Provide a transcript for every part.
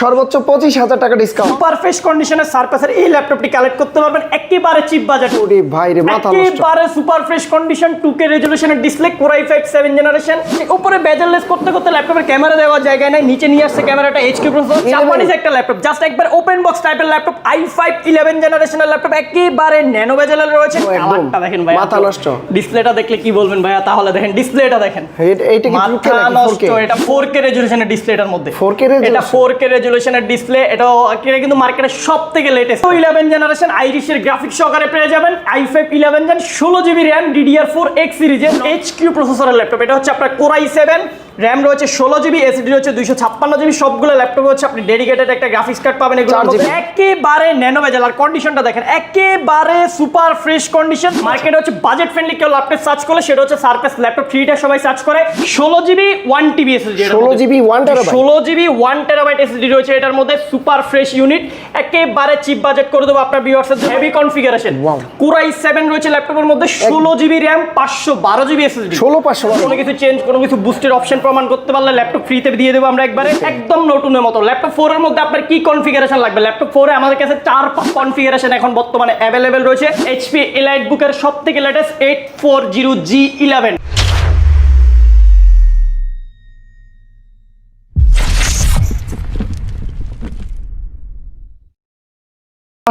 সর্বোচ্চ 25,000 টাকা discount. Super fresh কন্ডিশনের সারপ্যাসের এই ল্যাপটপটি কালেক্ট করতে পারবেন একেবারে চিপ বাজেটে। ওরে ভাই রে, মাথা নষ্ট। একেবারে সুপার ফ্রেশ কন্ডিশন 2K রেজোলিউশনের ডিসপ্লে, Core i5 7 জেনারেশন। উপরে বেজেললেস করতে করতে ল্যাপটপের ক্যামেরা দেওয়ার জায়গায় নাই, নিচে নিয়ে আসছে ক্যামেরাটা HQ প্রসেসর। জাপানিজ একটা ল্যাপটপ, জাস্ট একবার ওপেন বক্স টাইপের ল্যাপটপ, i5 11 জেনারেশনের ল্যাপটপ, একেবারে ন্যানো বেজেল রয়েছে। কালারটা দেখেন ভাই, মাথা নষ্ট। ডিসপ্লেটা দেখলে কি বলবেন ভাইয়া? তাহলে দেখেন ডিসপ্লেটা দেখেন, এইটা কি 2K মাথা নাকি নষ্ট। 4K? এটা 4K রেজোলিউশনের ডিসপ্লেটার মধ্যে 4K এটা রেজোলিউশন, 4K রেজোলিউশনের ডিসপ্লে। এটা কিন্তু মার্কেটের সবথেকে লেটেস্ট 11 জেনারেশন আইরিশের গ্রাফিক্স সহকারে পেয়ে যাবেন। i5 11 gen 16GB RAM DDR4X সিরিজের HQ প্রসেসরের ল্যাপটপ। এটা হচ্ছে আপনার Core i7, RAM রয়েছে 16GB, SSD রয়েছে 256GB। সবগুলো ল্যাপটপ হচ্ছে আপনি ডেডিকেটেড একটা গ্রাফিক্স কার্ড পাবেন এগুলোর মধ্যে। একেবারে ন্যানো বেজেল, আর কন্ডিশনটা দেখেন একেবারে সুপার ফ্রেশ কন্ডিশন। মার্কেটে হচ্ছে বাজেট ফ্রেন্ডলি কেউ ল্যাপটপ সার্চ করলে সেটা হচ্ছে সারফেস ল্যাপটপ 3টা সবাই সার্চ করে। 16GB 1TB SSD, 16GB 1TB, 16GB 1TB SSD রয়েছে এটার মধ্যে। সুপার ফ্রেশ ইউনিট, একেবারে চিপ বাজেট করে দেবো আপনার ভিউয়ার্সের। হেভি কনফিগারেশন, Core i7 রয়েছে ল্যাপটপের মধ্যে, 16GB RAM 512GB SSD। 16 কোনো কিছু চেঞ্জ, কোনো কিছু বুস্টের অপশন প্রমাণ করতে পারলে ল্যাপটপ ফ্রিতে দিয়ে দেবো আমরা একবারে, একদম নতুনের মতো। ল্যাপটপ 4 এর মধ্যে আপনার কি কনফিগারেশন লাগবে? ল্যাপটপ 4 এ আমাদের কাছে 4 কনফিগারেশন এখন বর্তমানে অ্যাভেলেবেল রয়েছে। HP EliteBook এর সবথেকে লেটেস্ট 840G11।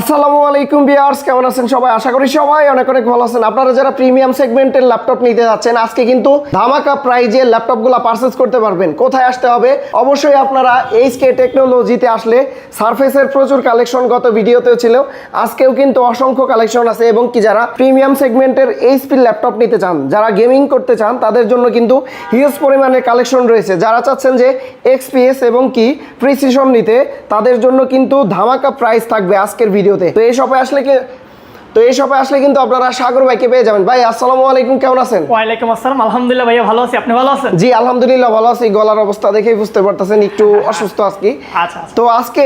আসসালামু আলাইকুম ভিউয়ার্স, কেমন আছেন সবাই? আশা করি সবাই অনেক অনেক ভালো আছেন। আপনারা যারা প্রিমিয়াম সেগমেন্টের ল্যাপটপ নিতে যাচ্ছেন, আজকে কিন্তু ধামাকা প্রাইজে ল্যাপটপগুলো পারচেজ করতে পারবেন। কোথায় আসতে হবে? অবশ্যই আপনারা HK টেকনোলজিতে আসলে সারফেসের প্রচুর কালেকশন গত ভিডিওতেও ছিল, আজকেও কিন্তু অসংখ্য কালেকশন আছে। এবং কি যারা প্রিমিয়াম সেগমেন্টের HP ল্যাপটপ নিতে চান, যারা গেমিং করতে চান, তাদের জন্য কিন্তু হিউজ পরিমাণে কালেকশন রয়েছে। যারা চাচ্ছেন যে XPS এবং কি প্রিসিশন নিতে, তাদের জন্য কিন্তু ধামাকা প্রাইস থাকবে আজকের ভিডিওতে। তো এই শপে আসলে কিন্তু আপনারা সাগর ভাইকে পেয়ে যাবেন। ভাই আসসালামু আলাইকুম, কেমন আছেন? ওয়ালাইকুম আসসালাম, আলহামদুলিল্লাহ ভাইয়া ভালো আছি, আপনি ভালো আছেন? জি আলহামদুলিল্লাহ ভালো আছি। গলার অবস্থা দেখেই বুঝতে পারতেছেন একটু অসুস্থ আজকে। আচ্ছা, তো আজকে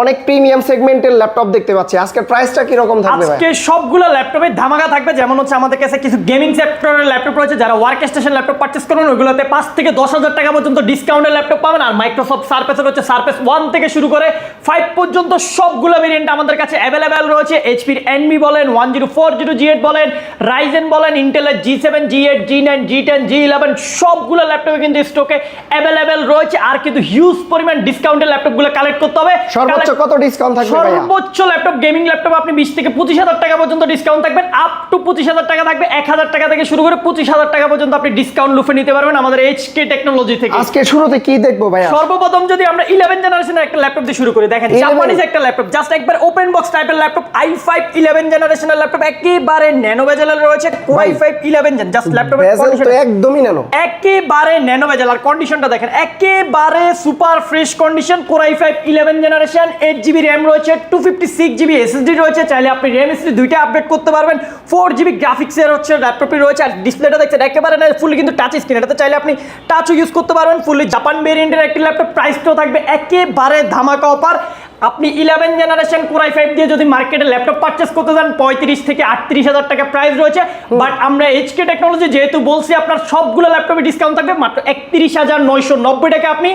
অনেক প্রিমিয়াম সেগমেন্টের ল্যাপটপ দেখতে পাচ্ছি। আজকের প্রাইসটা কি রকম থাকবে ভাই? আজকে সবগুলো ল্যাপটপে ধামাকা থাকবে। যেমন হচ্ছে আমাদের কাছে কিছু গেমিং সেক্টরের ল্যাপটপ রয়েছে, যারা ওয়ার্ক স্টেশন ল্যাপটপ পারচেজ করবেন ওইগুলোতে 5 থেকে 10,000 টাকা পর্যন্ত ডিসকাউন্টের ল্যাপটপ পাবেন। আর মাইক্রোসফট সারফেসের হচ্ছে সারফেস 1 থেকে শুরু করে 5 পর্যন্ত সবগুলো ভেরিয়েন্ট আমাদের কাছে অ্যাভেলেবেল রয়েছে। HP এর Envy বলেন, 1040 G8 বলেন, Ryzen বলেন, ইন্টেলের G7 G8 G9 G10 G11 সবগুলো ল্যাপটপে কিন্তু স্টকে অ্যাভেলেবেল রয়েছে। আর কিন্তু হিউজ পরিমাণ ডিসকাউন্টের ল্যাপটপগুলো কালেক্ট করতে হবে। সর্বোচ্চ কত ডিসকাউন্ট থাকবে ভাই? সর্বোচ্চ ল্যাপটপ গেমিং ল্যাপটপ আপনি 20 থেকে 25,000 টাকা পর্যন্ত ডিসকাউন্ট থাকবেন। আপ টু 25,000 টাকা থাকবে। 1,000 টাকা থেকে শুরু করে 25,000 টাকা পর্যন্ত আপনি ডিসকাউন্ট লুফে নিতে পারবেন আমাদের HK টেকনোলজি থেকে। আজকে শুরুতে কি দেখবো ভাই? সর্বপ্রথম যদি আমরা 11 জেনারেশনের একটা ল্যাপটপ দিয়ে শুরু করি, দেখেন জাপানিজ একটা ল্যাপটপ, জাস্ট একবার ওপেন বক্স টাইপের ল্যাপটপ, i5 11 জেনারেশনের ল্যাপটপ, একেবারে ন্যানো বেজেল রয়েছে। Core i5 11 জেন, জাস্ট ল্যাপটপের কন্ডিশন তো একদমই ন্যানো, একেবারে ন্যানো বেজেল। আর কন্ডিশনটা দেখেন একেবারে super fresh condition. Core i5 11 generation, 8GB RAM রয়েছে, 256GB SSD রয়েছে। চাইলে আপনি RAM SSD দুইটা আপডেট করতে পারবেন। 4GB গ্রাফিক্সের হচ্ছে ল্যাপটপটি রয়েছে। আর ডিসপ্লেটা দেখছেন একেবারে না ফুললি কিন্তু টাচ স্ক্রিন, এটাতে চাইলে আপনি টাচও ইউজ করতে পারবেন। ফুললি জাপান ভেরিয়েন্টের একটি ল্যাপটপ, প্রাইসটাও থাকবে একেবারে ধামাকা অফার। আপনি 11 জেনারেশন Core i5 দিয়ে যদি মার্কেটে ল্যাপটপ পারচেজ করতে যান 35 থেকে 38,000 টাকা প্রাইস রয়েছে। বাট আমরা HK টেকনোলজি যেহেতু বলছি আপনার সবগুলো ল্যাপটপে ডিসকাউন্ট থাকবে মাত্র 31,990 টাকা। আপনি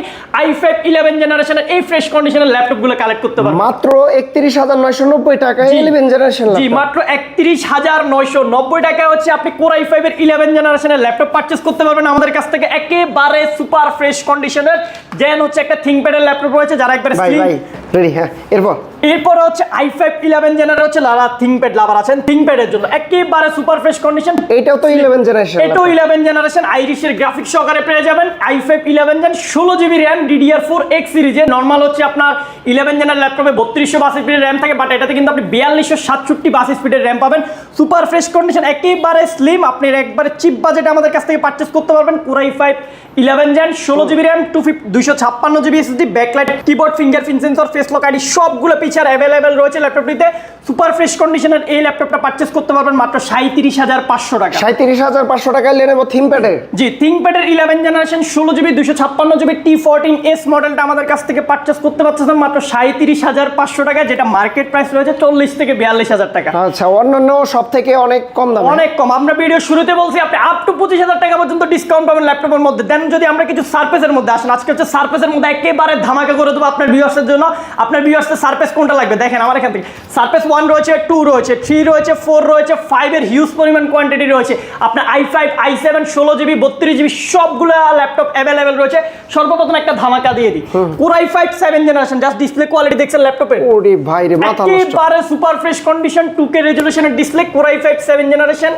i5 11 জেনারেশনের এই ফ্রেশ কন্ডিশনের ল্যাপটপগুলো কালেক্ট করতে পারবেন মাত্র 31,990 টাকায় 11 জেনারেশন জি, মাত্র 31,990 টাকায় হচ্ছে আপনি Core i5 এর 11 জেনারেশনের ল্যাপটপ পারচেজ করতে পারবেন আমাদের কাছ থেকে একেবারে সুপার ফ্রেশ কন্ডিশনের। দেন হচ্ছে একটা থিংকপ্যাডের ল্যাপটপ রয়েছে, যারা একবার ভাই রেডি। হ্যাঁ, এরপর হচ্ছে i5 11 জেনারেশন হচ্ছে যারা থিংকপ্যাড লাভার আছেন, থিংকপ্যাডের জন্য একেবারে সুপার ফ্রেশ কন্ডিশন। এটাও তো 11 জেনারেশন, এটাও 11 জেনারেশন আইরিশের গ্রাফিক্স সহকারে পেয়ে যাবেন। i5 11 gen 16GB RAM DDR4X সিরিজে। নরমাল হচ্ছে আপনার 11 জেনার ল্যাপটপে 3262 স্পিডের RAM থাকে, বাট এটাতে কিন্তু আপনি 4267 স্পিডের RAM পাবেন। সুপার ফ্রেশ কন্ডিশন, একেবারে স্লিম। আপনি একবারে চিপ বাজেটে আমাদের কাছ থেকে পারচেজ করতে পারবেন। Core i5 11 gen 16GB RAM 256GB SSD, backlight, keyboard, fingerprint sensor, face lock ID সবগুলো পিছনে ফিচার অ্যাভেলেবেল রয়েছে ল্যাপটপটিতে। সুপার ফ্রেশ কন্ডিশনের এই ল্যাপটপটা পারচেস করতে পারবেন মাত্র 37,500 টাকা। 37,500 টাকায় লেনেভো থিংকপ্যাডের। জি, থিংকপ্যাডের 11 জেনারেশন 16GB 256GB T14S মডেলটা আমাদের কাছ থেকে পারচেস করতে পারছেন মাত্র 37,500 টাকা, যেটা মার্কেট প্রাইস রয়েছে 40 থেকে 42,000 টাকা। আচ্ছা, অন্যান্য সব থেকে অনেক কম দামে। অনেক কম। আমরা ভিডিও শুরুতে বলছি আপনি আপ টু 25,000 টাকা পর্যন্ত ডিসকাউন্ট পাবেন ল্যাপটপের মধ্যে। দেন যদি আমরা কিছু সারফেসের মধ্যে আসেন, আজকে হচ্ছে সারফেসের মধ্যে একেবারে ধামাকা করে দেবো আপনার ভিউয়ার্সের জন্য। আপনার ভিউয়ার্সের সারফেস কোনটা লাগবে দেখেন আমার এখান থেকে। সারফেস 1 রয়েছে, 2 রয়েছে, 3 রয়েছে, 4 রয়েছে, 5 এর হিউজ পরিমাণ কোয়ান্টিটি রয়েছে। আপনার i5, i7, 16GB, 32GB সবগুলো ল্যাপটপ অ্যাভেলেবেল রয়েছে। সর্বপ্রথম একটা ধামাকা দিয়ে দিই, Core i5 7 generation, just display quality দেখছেন ল্যাপটপের, ওরে ভাই রে, মাথা নষ্ট। একেবারে সুপার ফ্রেশ কন্ডিশন, 2K রেজোলিউশনের display, Core i5 7 generation.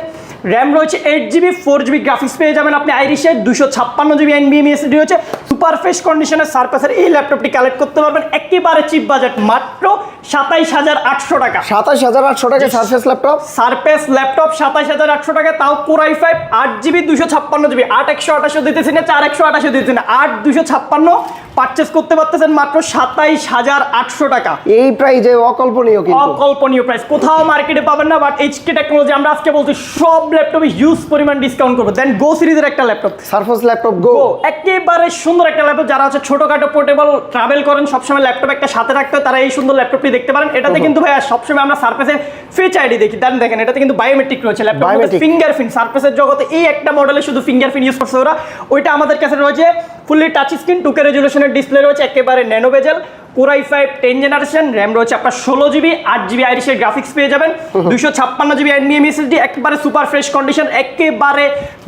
RAM রয়েছে 8GB, 4GB গ্রাফিক্স পেয়ে যাবেন আপনি আইরিশের, 256GB NVMe SSD রয়েছে। সুপার ফ্রেশ কন্ডিশনের সারফেসের এই ল্যাপটপটি কালেক্ট করতে পারবেন একেবারে চিপ বাজেট মাত্র 27,800 টাকা। 27,800 টাকায় সারফেস ল্যাপটপ। সারফেস ল্যাপটপ 27,800 টাকা, তাও Core i5 8GB 256GB, 8128 দিতেছি না, 4128 দিতেছি না, 8256 পারচেস করতে পারতেছেন মাত্র 27,800 টাকা। এই প্রাইজে অকল্পনীয়, কিন্তু অকল্পনীয় প্রাইস, কোথাও মার্কেটে পাবেন না। বাট এইচকে টেকনোলজি আমরা আজকে বলছি সব ল্যাপটপে হিউজ পরিমাণ ডিসকাউন্ট করবো। দেন গো সিরিজের একটা ল্যাপটপ, সারফেস ল্যাপটপ গো, একেবারে সুন্দর একটা ল্যাপটপ। যারা হচ্ছে ছোটখাটো পোর্টেবল ট্রাভেল করেন, সবসময় ল্যাপটপ একটা সাথে রাখতে হয়, তারা এই সুন্দর ল্যাপটপটি দেখতে পারেন। এটাতে কিন্তু ভাইয়া সবসময় আমরা সারফেসে ফেস আইডি দেখি, দেন দেখেন এটাতে কিন্তু বায়োমেট্রিক রয়েছে ল্যাপটপে, ফিঙ্গারপ্রিন্ট। সারফেসের জগতে এই একটা মডেলে শুধু ফিঙ্গারপ্রিন্ট ইউজ করছে ওরা, ওইটা আমাদের কাছে রয়েছে ফুললি টাচ স্ক্রিন, 2K রেজোলিউশনের ডিসপ্লে রয়েছে, একেবারে nano bezel. Core i5 10 generation, RAM রয়েছে আপনার 16GB, 8GB আইরিশের গ্রাফিক্স পেয়ে যাবেন, 256GB NVMe SSD, একেবারে সুপার ফ্রেশ কন্ডিশন, একেবারে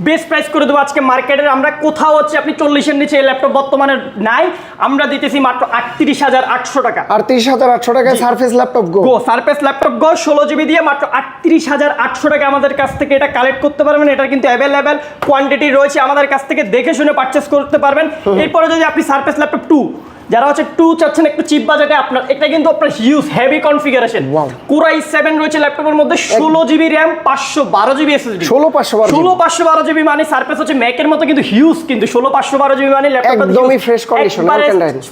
বেস্ট প্রাইস করে দেবো আজকে মার্কেটের। আমরা কোথাও হচ্ছে আপনি 40-এর নিচে এই ল্যাপটপ বর্তমানে নাই, আমরা দিতেছি মাত্র 38,800 টাকা। 38,800 টাকায় সারফেস ল্যাপটপ গো। সারফেস ল্যাপটপ গো 16GB দিয়ে মাত্র 38,800 টাকা আমাদের কাছ থেকে এটা কালেক্ট করতে পারবেন। এটা কিন্তু অ্যাভেলেবেল কোয়ান্টিটি রয়েছে, আমাদের কাছ থেকে দেখে শুনে পারচেস করতে পারবেন। এরপরে যদি আপনি সারফেস ল্যাপটপ 2 যারা হচ্ছে 2 চাচ্ছেন একটু চিপ বাজেটে, আপনার এটা কিন্তু আপনার huge heavy configuration. Core i7 রয়েছে ল্যাপটপের মধ্যে, 16GB RAM, 512GB SSD। 16/512GB মানে সারফেস হচ্ছে ম্যাকের মতো কিন্তু হিউজ, কিন্তু 16/512GB মানে ল্যাপটপটা একদমই fresh condition,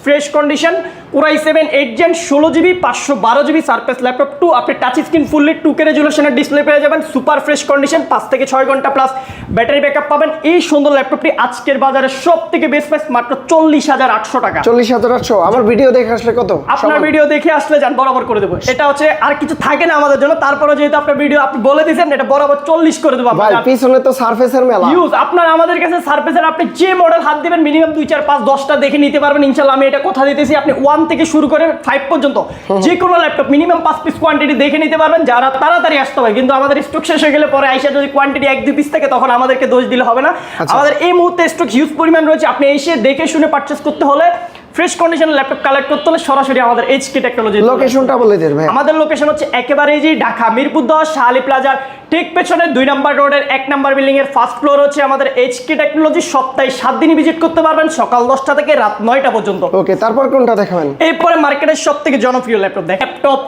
fresh condition. Core i7 8 gen, 16GB, 512GB surface laptop 2, আপনি টাচ স্ক্রিন ফুললি 2K রেজোলিউশনের ডিসপ্লে পেয়ে যাবেন, সুপার ফ্রেশ কন্ডিশন, 5 থেকে 6 ঘন্টা প্লাস ব্যাটারি ব্যাকআপ পাবেন। এই সুন্দর ল্যাপটপটি আজকের বাজারে সবথেকে বেস্ট প্রাইস মাত্র 40,800 টাকা। 40,800। আমার ভিডিও দেখে আসলে কত? আপনার ভিডিও দেখে আসলে যান বরাবর করে দেবো। এটা হচ্ছে আর কিছু থাকে না আমাদের জন্য, তারপরে যেহেতু আপনার ভিডিও আপনি বলে দিয়েছেন, এটা বরাবর 40 করে দেবো। ভাই পিছনে তো সারফেসের মেলা ইউজ, আপনার আমাদের কাছে সারফেসের আপনি যে মডেল হাত দিবেন মিনিমাম 2 4 5 10টা দেখে নিতে পারবেন ইনশাআল্লাহ। আমি এটা কথা দিতেছি, আপনি 1 থেকে শুরু করে 5 পর্যন্ত যে কোনো ল্যাপটপ মিনিমাম 5 পিস কোয়ান্টিটি দেখে নিতে পারবেন। যারা তাড়াতাড়ি আসতে হবে, কিন্তু আমাদের স্টক শেষ হয়ে গেলে পরে আইসা যদি কোয়ান্টিটি 1-2 পিস থাকে তখন আমাদেরকে দোষ দিলে হবে না। আমাদের এই মুহূর্তে স্টক হিউজ পরিমাণ রয়েছে, আপনি এসে দেখে শুনে পারচেস করতে হলে, ফ্রেশ কন্ডিশনের ল্যাপটপ কালেক্ট করতে হলে সরাসরি আমাদের এইচকে টেকনোলজি। লোকেশনটা বলে দেন ভাই। আমাদের লোকেশন হচ্ছে একেবারে যে ঢাকা মিরপুর 10 শাহালি প্লাজার ঠিক পেছনে 2 নম্বর রোডের 1 নম্বর বিল্ডিং এর ফার্স্ট ফ্লোর হচ্ছে আমাদের এইচকে টেকনোলজি। সপ্তাহে 7 দিনই ভিজিট করতে পারবেন, সকাল 10টা থেকে রাত 9টা পর্যন্ত। ওকে, তারপর কোনটা দেখাবেন? এরপরে মার্কেটের সবথেকে জনপ্রিয় ল্যাপটপ ল্যাপটপ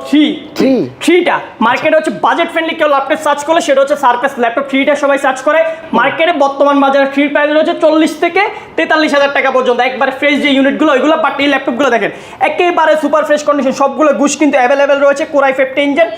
3টা মার্কেটে হচ্ছে বাজেট ফ্রেন্ডলি। কেউ ল্যাপটপ সার্চ করলে সেটা হচ্ছে সারফেস ল্যাপটপ 3টা সবাই সার্চ করে। মার্কেটে বর্তমান বাজারে 3 প্রাইস রয়েছে 40 থেকে 43,000 টাকা পর্যন্ত। একবারে ফ্রেশ যে ইউনিটগুলো ওইগুলো, বাট এই ল্যাপটপগুলো দেখেন একেবারে সুপার ফ্রেশ কন্ডিশন, সবগুলো গুশ কিন্তু অ্যাভেলেবেল রয়েছে। Core i5 10 gen,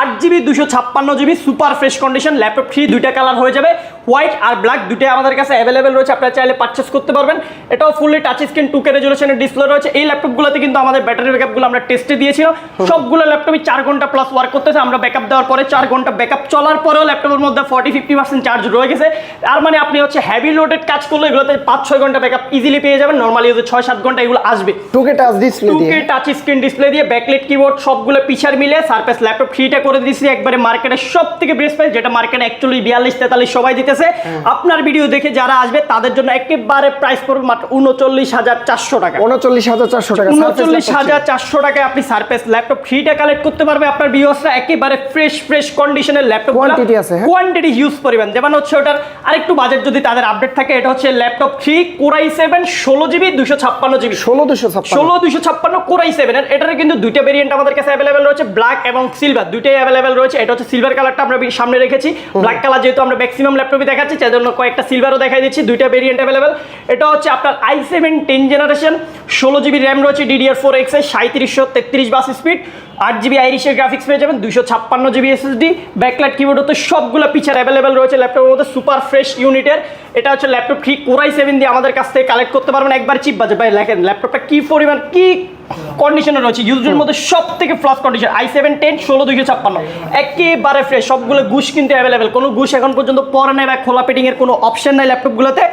8GB 256GB super fresh condition laptop 3, দুইটা কালার হয়ে যাবে, হোয়াইট আর ব্ল্যাক, দুইটাই আমাদের কাছে অ্যাভেলেবেল রয়েছে, আপনারা চাইলে পারচেস করতে পারবেন। এটাও ফুললি টাচ স্ক্রিন 2K রেজোলিউশনের ডিসপ্লে রয়েছে। এই ল্যাপটপগুলোতে কিন্তু আমাদের ব্যাটারি ব্যাকআপগুলো আমরা টেস্টে দিয়েছিলাম, সবগুলো ল্যাপটপই 4 ঘন্টা প্লাস ওয়ার্ক করতেছে। আমরা ব্যাকআপ দেওয়ার পরে 4 ঘন্টা ব্যাকআপ চলার পরেও ল্যাপটপের মধ্যে 40-50% চার্জ রয়ে গেছে। আর মানে আপনি হচ্ছে হেভি লোডেড কাজ করলে এগুলোতে 5-6 ঘন্টা ব্যাকআপ ইজিলি পেয়ে যাবেন। নরমালি হচ্ছে 6-7 ঘন্টা এগুলো আসবে। 2K টাচ ডিসপ্লে দিয়ে, 2K টাচ স্ক্রিন ডিসপ্লে দিয়ে, ব্যাকলাইট কিবোর্ড সবগুলো পিছার মিলে সারফেস ল্যাপটপ 3টা করে দিয়েছি একবারে মার্কেটের সবথেকে বেস্ট প্রাইস, যেটা মার্কেটে অ্যাকচুয়ালি 42-43 সবাই দিতেছে। আপনার ভিডিও দেখে যারা আসবে তাদের জন্য একেবারে প্রাইস পড়বে মাত্র 39,400 টাকা। 39,400 টাকা। 39,400 টাকায় আপনি সারফেস ল্যাপটপ 3টা কালেক্ট করতে পারবে আপনার ভিউয়ার্সরা। একেবারে ফ্রেশ কন্ডিশনের ল্যাপটপ, কোয়ান্টিটি আছে, কোয়ান্টিটি হিউজ পরিমাণ। যেমন হচ্ছে ওটার আরেকটু বাজেট যদি তাদের আপডেট থাকে, এটা হচ্ছে laptop 3 Core i7 16GB 256GB 16-256 Core i7 এর। এটার কিন্তু দুইটা ভেরিয়েন্ট আমাদের কাছে অ্যাভেলেবেল রয়েছে, ব্ল্যাক এবং সিলভার, দুইটাই অ্যাভেলেবেল রয়েছে। এটা হচ্ছে সিলভার কালারটা আমরা সামনে রেখেছি, ব্ল্যাক কালার যেহেতু আমরা ম্যাক্সিমাম ল্যাপটপে দেখাচ্ছি, তার জন্য কয়েকটা সিলভারও দেখাই দিচ্ছি, দুইটা ভেরিয়েন্ট অ্যাভেলেবেল। এটা হচ্ছে আপনার i7 10 জেনারেশন, 16GB র্যাম রয়েছে DDR4X এর, 3733 বাস স্পিড, 8GB আইরিশের গ্রাফিক্স পেয়ে যাবেন, 256GB SSD, ব্যাকলাইট কিবোর্ড হতে সবগুলো পিকচার অ্যাভেলেবেল রয়েছে ল্যাপটপের মধ্যে, সুপার ফ্রেশ ইউনিটের। এটা হচ্ছে ল্যাপটপ ঠিক Core i7 দিয়ে আমাদের কাছ থেকে কালেক্ট করতে পারবেন একবার চিপ বাজে। ভাই দেখেন ল্যাপটপটা কি পরিমাণ কি কন্ডিশনে রয়েছে, ইউজের মধ্যে সব থেকে প্লাস কন্ডিশন। i7 10 16256 একেবারে ফ্রেশ, সবগুলো গুশ কিন্তু অ্যাভেলেবেল, কোনো গুশ এখন পর্যন্ত পরে নাই বা খোলা পেটিং এর কোনো অপশন নাই ল্যাপটপগুলোতে।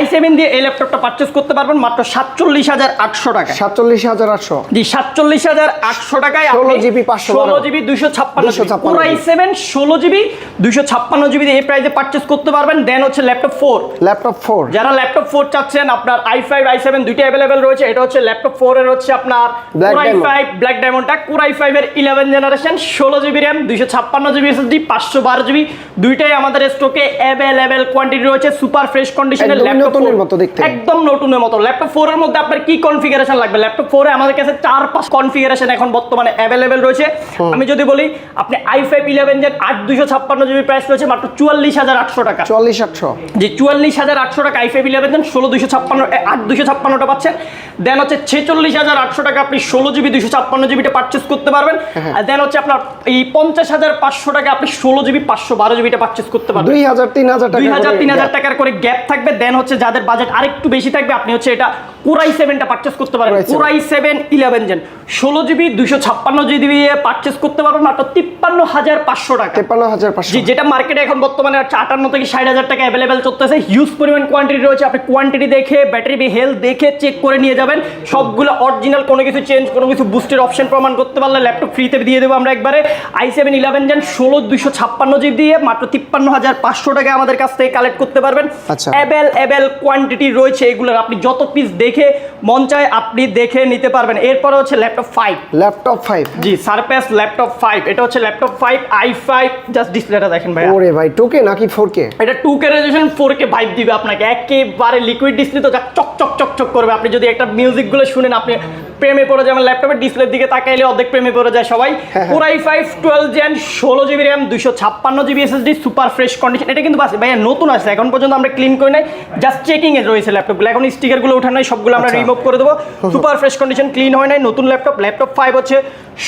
i7 দিয়ে এই ল্যাপটপটা পারচেজ করতে পারবেন মাত্র 47,800 টাকা। 47,800 জি 47,800 টাকায় 16GB 16GB 256 Core i7 16GB 256GB দিয়ে এই প্রাইসে পারচেজ করতে পারবেন। দেন হচ্ছে ল্যাপটপ 4, যারা ল্যাপটপ 4 চাচ্ছেন, আপনার i5 i7 দুইটা অ্যাভেলেবেল রয়েছে। এটা হচ্ছে ল্যাপটপ 4 এর হচ্ছে আপনার Core i5 black ডায়মন্ডটা, Core i5 এর 11 generation, 16GB RAM, 256GB SSD, 512GB, দুইটাই আমাদের স্টকে অ্যাভেলেবেল কোয়ান্টিটি রয়েছে। সুপার ফ্রেশ কন্ডিশনের ল্যাপটপ, নতুনের মতো দেখতে, একদম নতুনের মতো। ল্যাপটপ 4 এর মধ্যে আপনার কি কনফিগারেশন লাগবে, ল্যাপটপ 4 এ আমাদের কাছে 4-5 কনফিগারেশন এখন বর্তমানে অ্যাভেলেবেল রয়েছে। আমি যদি বলি আপনি i5 11 জেন 8256GB প্রাইস রয়েছে মাত্র 44,800 টাকা। 44,800 জি 44,800 টাকা i5 11 জেন 16256 8256টা পাচ্ছেন। দেন হচ্ছে 46,800 টাকা আপনি 16GB 256GBটা পারচেজ করতে পারবেন। আর দেন হচ্ছে আপনার এই 50,500 টাকা আপনি 16GB 512GBটা পারচেজ করতে পারবেন। 2,000-3,000 টাকার করে গ্যাপ থাকবে। দেন হচ্ছে যাদের বাজেট আরেকটু বেশি থাকবে, আপনি হচ্ছে এটা Core i7টা পারচেজ করতে পারবেন। Core i7 11 gen 16GB 256GB দিয়ে পারচেজ করতে পারবেন মাত্র 53,500 টাকা। 53,500 জি, যেটা মার্কেটে এখন বর্তমানে 58 থেকে 60,000 টাকা অ্যাভেলেবেল চলতেছে। হিউজ পরিমাণ কোয়ান্টিটি রয়েছে, আপনি কোয়ান্টিটি দেখে ব্যাটারি হেলথ দেখে চেক করে নিয়ে যাবেন। সবগুলো অরিজিনাল, কোনো কিছু চেঞ্জ কোনো কিছু বুস্টের অপশন প্রমাণ করতে পারলে ল্যাপটপ ফ্রিতে দিয়ে দেবো আমরা একবারে। i7 11 জেন 256GB দিয়ে মাত্র 53,500 টাকা আমাদের কাছ থেকে কালেক্ট করতে পারবেন। আচ্ছা, অ্যাভেলেবেল কোয়ান্টিটি রয়েছে এগুলোর, আপনি যত পিস দেখে মন চায় আপনি দেখে নিতে পারবেন। এরপরে হচ্ছে ল্যাপটপ 5, জি সারপ্যাস ল্যাপটপ 5। এটা হচ্ছে ল্যাপটপ 5 i5, জাস্ট ডিসপ্লেটা দেখেন ভাই। ওরে ভাই 2K নাকি 4K? এটা 2K রেজোলিউশন 4K ভাইব দিবে আপনাকে, একেবারে লিকুইড ডিসপ্লে তো যা চকচক চকচক করবে। আপনি যদি একটা মিউজিক গুলো শুনেন আপনি প্রেমে পড়ে যাবেন, ল্যাপটপের ডিসপ্লের দিকে তাকাইলে অর্ধেক প্রেমে পড়ে যায় সবাই। Core i5 12 gen 16GB RAM 256GB SSD, super fresh condition. এটা কিন্তু ভাই নতুন আছে, এখন পর্যন্ত আমরা ক্লিন করি নাই, জাস্ট চেকিং এ রয়েছে ল্যাপটপগুলো। এখন স্টিকার গুলো ওঠানো নাই, সবগুলো আমরা রিমুভ করে দেবো। সুপার ফ্রেশ কন্ডিশন, ক্লিন হয় নাই, নতুন ল্যাপটপ। ল্যাপটপ 5 হচ্ছে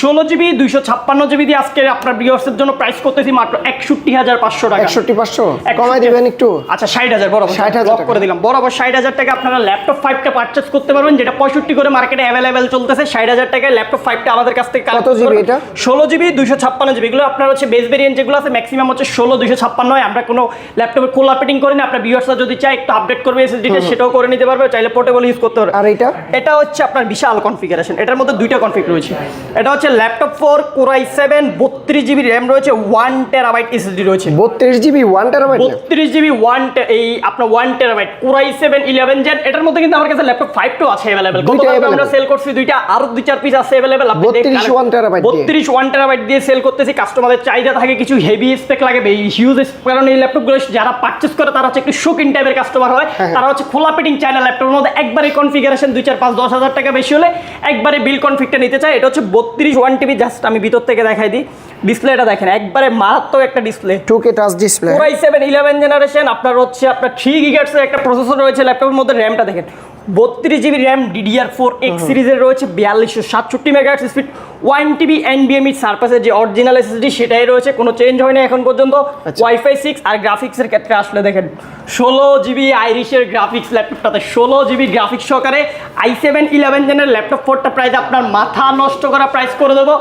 16GB 256GB দিয়ে আজকে আপনার ভিউয়ার্সের জন্য প্রাইস করতেছি মাত্র 61,500 টাকা। 61,500 কমাই দিবেন একটু? আচ্ছা 60,000 বরাবর 60,000 করে দিলাম, বরাবর 60,000 টাকা আপনারা ল্যাপটপ 5টা পারচেজ করতে পারবেন, যেটা 65 করে মার্কেটে অ্যাভেলেবেল চলতেছে। 60,000 টাকায় ল্যাপটপ 5টা আমাদের কাছ থেকে কত জিবি এটা? 16GB 256GB। এগুলো আপনার হচ্ছে বেস ভেরিয়েন্ট যেগুলো আছে ম্যাক্সিমাম হচ্ছে 16 256 হয়। আমরা কোনো ল্যাপটপে কোলা পেটিং করি না, আপনার ভিউয়ার্সরা যদি চায় একটু আপডেট করবে এসএসডিটা সেটাও করে নিতে পারবে, চাইলে পোর্টেবল ইউজ করতে পারবে। আর এটা হচ্ছে আপনার বিশাল কনফিগারেশন, এটার মধ্যে দুইটা কনফিগ রয়েছে। এটা হচ্ছে laptop 4 Core i7 32GB RAM রয়েছে, 1TB এসএসডি রয়েছে। 32GB 1TB? 32GB এই আপনার 1TB Core i7 11 জেন। এটার মধ্যে কিন্তু আমার কাছে ল্যাপটপ 5টাও আছে অ্যাভেলেবেল, আমরা সেল করছি দুইটা, আরো 2-4 পিস আছে অ্যাভেলেবেল। আপনি 32 1TB দিয়ে সেল করতেছি। কাস্টমারদের চাহিদা থাকে কিছু হেভি স্পেক লাগে, হিউজ স্পেক, কারণ এই ল্যাপটপগুলো যারা পারচেজ করে তারা হচ্ছে একটু শৌখিন টাইপের কাস্টমার হয়, তারা হচ্ছে খোলা পেটিং চায় না। ল্যাপটপের মধ্যে একবারে কনফিগারেশন 2-4-5-10,000 টাকা বেশি হলে একবারে বিল কনফিগটা নিতে চায়। এটা হচ্ছে 32 1TB, জাস্ট আমি ভিতর থেকে দেখাই দিই। ডিসপ্লেটা দেখেন, একবারে মারাত্মক একটা display, 2K touch display. Core i7 11 generation, আপনার হচ্ছে আপনার 3 GHz এর একটা প্রসেসর রয়েছে ল্যাপটপের মধ্যে। র্যামটা দেখেন 32GB র্যাম DDR4X সিরিজের রয়েছে, 4267 মেগাহার্টজ স্পিড, 1TB NVMe সারপ্যাসের যে অরিজিনাল এসএসডি সেটাই রয়েছে, কোনো চেঞ্জ হয় না এখন পর্যন্ত। Wi-Fi 6 আর গ্রাফিক্সের ক্ষেত্রে আসলে দেখেন 16GB আইরিশের গ্রাফিক্স ল্যাপটপটাতে, 16GB গ্রাফিক্স সহকারে i7 11 জেনের ল্যাপটপ 4টা প্রাইস আপনার মাথা নষ্ট করা প্রাইস করে দেবো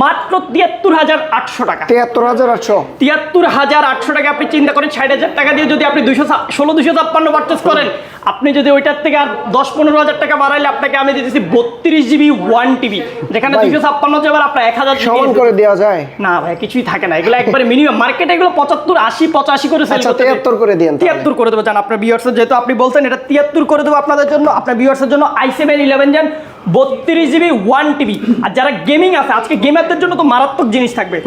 মাত্র 73,800 টাকা। 73,800? 73,800 টাকা। আপনি চিন্তা করেন 60,000 টাকা দিয়ে যদি আপনি 256 পারচেজ করেন, আপনি যদি ওইটার থেকে আর 10-15,000 টাকা বাড়াইলে আপনাকে আমি দিতেছি 32GB 1TB, যেখানে 256 যাবার আপনার 1,000 সমান করে দেওয়া যায় না ভাই, কিছুই থাকে না। এগুলো একবারে মিনিমাম মার্কেটে এগুলো 75-80-85 করে সেল করতে। 73 করে দেন, 73 করে দেবো। জান আপনার ভিউয়ার্স, যেহেতু আপনি বলছেন এটা 73 করে দেবো আপনাদের জন্য, আপনার ভিউয়ার্সের জন্য i7 11 জেন 32GB 1TB। আর যারা গেমিং আছে, আজকে গেমারদের জন্য তো মারাত্মক জিনিস থাকবে,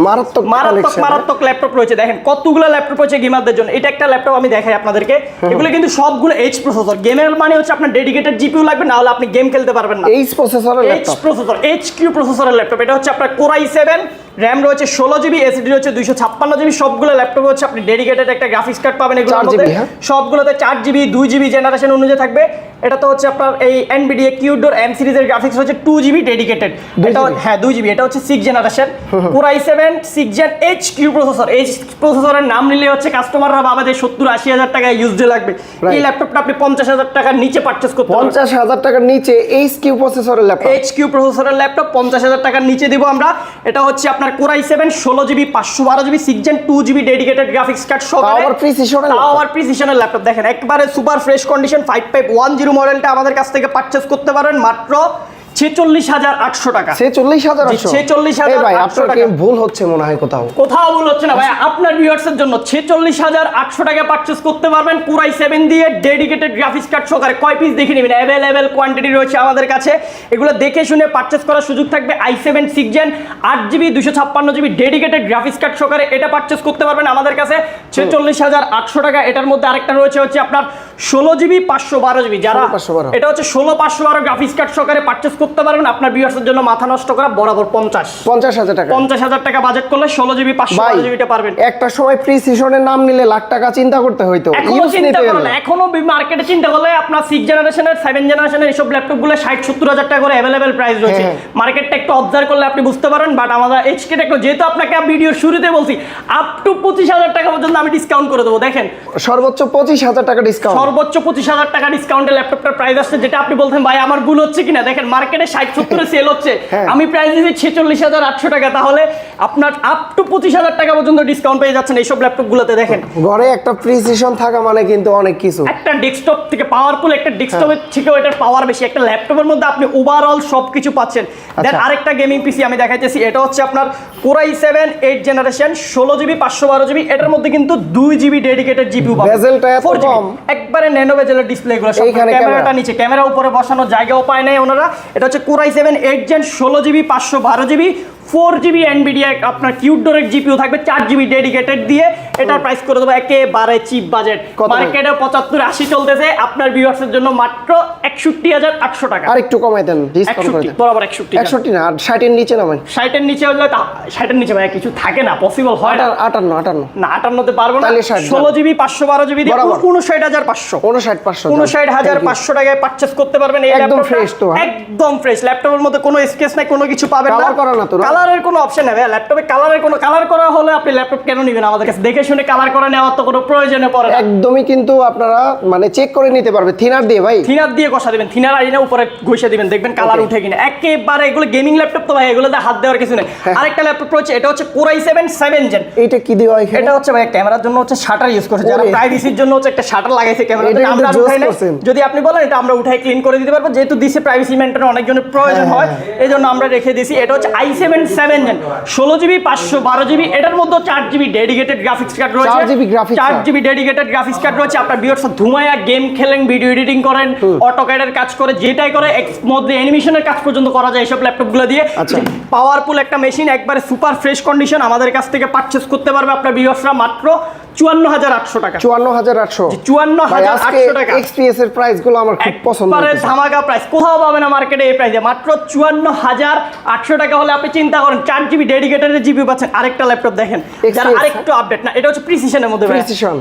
মারাত্মক ল্যাপটপ রয়েছে। দেখেন কতগুলো ল্যাপটপ রয়েছে গেমারদের জন্য। এটা একটা ল্যাপটপ আমি দেখাই আপনাদেরকে, এগুলো কিন্তু সবগুলো এইচ প্রসেসর। গেমের মানে হচ্ছে আপনার ডেডিকেটেড জিপিইউ লাগবে, না হলে আপনি গেম খেলতে পারবেন না। এইচ প্রসেসরের ল্যাপটপ, এইচ প্রসেসর, HQ প্রসেসরের ল্যাপটপ। এটা হচ্ছে আপনার Core i7 র্যাম রয়েছে 16 GB, এসএসডি রয়েছে 256 GB। সবগুলো ল্যাপটপ হচ্ছে আপনি ডেডিকেটেড একটা গ্রাফিক্স কার্ড পাবেন এগুলোর 4 মধ্যে। GB, হ্যাঁ। সবগুলোতে 4 GB 2 GB জেনারেশন অনুযায়ী থাকবে। এটা তো হচ্ছে আপনার এই এনভিডিয়া কিউডোর এম সিরিজের গ্রাফিক্স হচ্ছে 2 GB ডেডিকেটেড। এটা হ্যাঁ 2 GB, এটা হচ্ছে 6th generation Core i7 6th Gen HQ processor. এই প্রসেসরের নাম নিলে হচ্ছে কাস্টমাররা ভাবে যে 70-80 হাজার টাকা ইউজড লাগবে। এই ল্যাপটপটা আপনি 50,000 টাকার নিচে পারচেজ করতে পারবেন। 50,000 টাকার নিচে HQ প্রসেসরের ল্যাপটপ, HQ প্রসেসরের ল্যাপটপ 50,000 টাকার নিচে দিব আমরা। এটা হচ্ছে আপনার Core i7 16 GB 512 GB 6th Gen 2 GB dedicated graphics card সহ আবার প্রিসিশনের আবার প্রিসিশনের ল্যাপটপ। দেখেন একবারে সুপার ফ্রেশ কন্ডিশন 5510 মডেলটা আমাদের কাছ থেকে পারচেজ করতে পারেন মাত্র 46,800 টাকা। 46,800। 46,800 এই ভাই আপনার কি ভুল হচ্ছে মনে হয় কোথাও? কোথাও ভুল হচ্ছে না ভাই, আপনার ভিউয়ার্সের জন্য 46,800 টাকা পারচেজ করতে পারবেন Core i7 দিয়ে ডেডিকেটেড গ্রাফিক্স কার্ড সহকারে। কয় পিস দেখে নেবেন, অ্যাভেলেবেল কোয়ান্টিটি রয়েছে আমাদের কাছে। এগুলো দেখে শুনে পারচেজ করার সুযোগ থাকবে। i7 6th Gen 8 GB 256 GB dedicated graphics card সহকারে এটা পারচেজ করতে পারবেন আমাদের কাছে 46,800 টাকা। এটার মধ্যে আরেকটা রয়েছে হচ্ছে আপনার 16 GB 512 GB, যারা 512 এটা হচ্ছে 16/512 গ্রাফিক্স কার্ড সহকারে পারচেজ করতে পারবেন। আপনার ভিউয়ার্সের জন্য মাথা নষ্ট করা বরাবর 50,000 টাকা। 50,000 টাকা বাজেট করলে 16 GB 512 GB টা পারবেন। একটা সময় প্রিসিশনের নাম নিলে লাখ টাকা চিন্তা করতে হইতো, এখনো ইউজ চিন্তা নিতে করলে গেলে। এখনো মার্কেটে চিন্তা করলে আপনার 6th জেনারেশনের 7th জেনারেশনের এইসব ল্যাপটপগুলো 60-70 হাজার টাকা করে অ্যাভেলেবেল প্রাইস রয়েছে। মার্কেটটা একটু অবজার্ভ করলে আপনি বুঝতে পারেন। বাট আমাদের এইচকে টেকনো যেহেতু আপনাকে ভিডিওর শুরুতে বলছি আপ টু 25,000 টাকা পর্যন্ত আমি ডিসকাউন্ট করে দেবো। দেখেন সর্বোচ্চ 25,000 টাকা ডিসকাউন্ট, সর্বোচ্চ 25,000 টাকা ডিসকাউন্টে ল্যাপটপটার প্রাইস আসছে। যেটা আপনি বলতেন ভাই আমার ভুল হচ্ছে কিনা, দেখেন মার্কেটে 60-70 সেল হচ্ছে, আমি প্রাইস দিয়েছি 46,800 টাকা। তাহলে আপনার আপ টু 25,000 টাকা পর্যন্ত ডিসকাউন্ট পেয়ে যাচ্ছেন এইসব ল্যাপটপগুলোতে। দেখেন ঘরে একটা প্রিসিশন থাকা মানে কিন্তু অনেক কিছু। একটা ডেস্কটপ থেকে পাওয়ারফুল, একটা ডেস্কটপের থেকেও এটার পাওয়ার বেশি। একটা ল্যাপটপের মধ্যে আপনি ওভারঅল সবকিছু পাচ্ছেন। দেন আরেকটা গেমিং পিসি আমি দেখাইতেছি, এটা হচ্ছে আপনার Core i7 8th generation 16 GB 512 GB। এটার মধ্যে কিন্তু 2 GB ডেডিকেটেড জিপিইউ পাবেন। বেজেলটা এত 4 GB কম, একবারে ন্যানো বেজেলের ডিসপ্লে গুলো। এইখানে ক্যামেরাটা নিচে, ক্যামেরা উপরে বসানোর জায়গাও পায় নাই ওনারা। এটা হচ্ছে Core i7 8th Gen 16 GB 512 GB 4 GB Nvidia আপনার কিউডোরের জিপিইউ থাকবে 4 GB ডেডিকেটেড দিয়ে। এটার প্রাইস করে দেবো একেবারে চিপ বাজেট। মার্কেটে 75-80 চলতেছে, আপনার ভিউয়ার্সের জন্য মাত্র 61,800 টাকা। আর একটু কমাই দেন, ডিসকাউন্ট করে 61 দেন। বরাবর 61 61 না, আর 60 এর নিচে নামেন। 60 এর নিচে হলে 60 এর নিচে ভাই কিছু থাকে না, পসিবল হয় না। 58 না 58 তে পারবো না। তাহলে 60 16 GB 512 GB দিয়ে বরাবর। 59,500 59,500 59,500 টাকায় পারচেজ করতে পারবেন এই একদম ল্যাপটপটা। fresh তো, হ্যাঁ? একদম ফ্রেশ। ল্যাপটপের মধ্যে কোনো স্কেচ নাই, কোনো কিছু পাবেন না। কালার করা না তো, না? কালারের কোনো অপশন নেই ভাই ল্যাপটপে। কালার করা হলে আপনি ল্যাপটপ কেন নেবেন আমাদের কাছে? দেখে শুনে কালার করে নেওয়ার তো কোনো প্রয়োজনে পড়ে না। একদমই কিন্তু আপনারা মানে চেক করে নিতে পারবে থিনার দিয়ে ভাই। থিনার দিয়ে কষা দিবেন, থিনার আইনা উপরে ঘষে দিবেন, দেখবেন কালার উঠে কিনা। একেবারে এগুলো গেমিং ল্যাপটপ তো ভাই, এগুলোতে হাত দেওয়ার কিছু নেই। আরেকটা ল্যাপটপ রয়েছে, এটা হচ্ছে Core i7 7th Gen। এইটা কি দিও এখানে? এটা হচ্ছে ভাই ক্যামেরার জন্য হচ্ছে শাটার ইউজ করছে, যারা ওরে। প্রাইভেসির জন্য হচ্ছে একটা শাটার লাগাইছে ক্যামেরাতে। এটা কিন্তু আমরা জোস উঠাই না, করছেন। যদি আপনি বলেন এটা আমরা উঠাই ক্লিন করে দিতে পারবো, যেহেতু দিছে প্রাইভেসি মেইনটেইন অনেকজনের প্রয়োজন হয়, এইজন্য আমরা রেখে দিয়েছি। এটা হচ্ছে i7 7th Gen 16 GB 512 GB। এটার মধ্যে 4 GB ডেডিকেটেড গ্রাফিক্স কার্ড রয়েছে। 4 GB graphics 4 card। GB dedicated graphics card রয়েছে। আপনার ভিউয়ার্স ধুমায়া গেম খেলেন, ভিডিও এডিটিং করেন, অটোক্যাডের কাজ করে, যেটাই করে মধ্যে অ্যানিমেশনের কাজ পর্যন্ত করা যায় এইসব ল্যাপটপগুলো দিয়ে। আচ্ছা। পাওয়ারফুল একটা মেশিন, একবারে সুপার ফ্রেশ কন্ডিশন আমাদের কাছ থেকে পারচেজ করতে পারবে আপনার ভিউয়ার্সরা মাত্র 54,800 টাকা। 54,800 54,800 টাকা। এক্সপিএস এর প্রাইস গুলো আমার খুব পছন্দ একবারে হয়েছে। ধামাকা প্রাইস, কোথাও পাবে না মার্কেটে এই প্রাইসে। মাত্র 54,800 টাকা হলে আপনি চিন্তা করেন 4 GB ডেডিকেটেড জিপিইউ পাচ্ছেন। আরেকটা ল্যাপটপ দেখেন, যারা আরেকটু আপডেট না, এটা হচ্ছে প্রিসিশনের মধ্যে,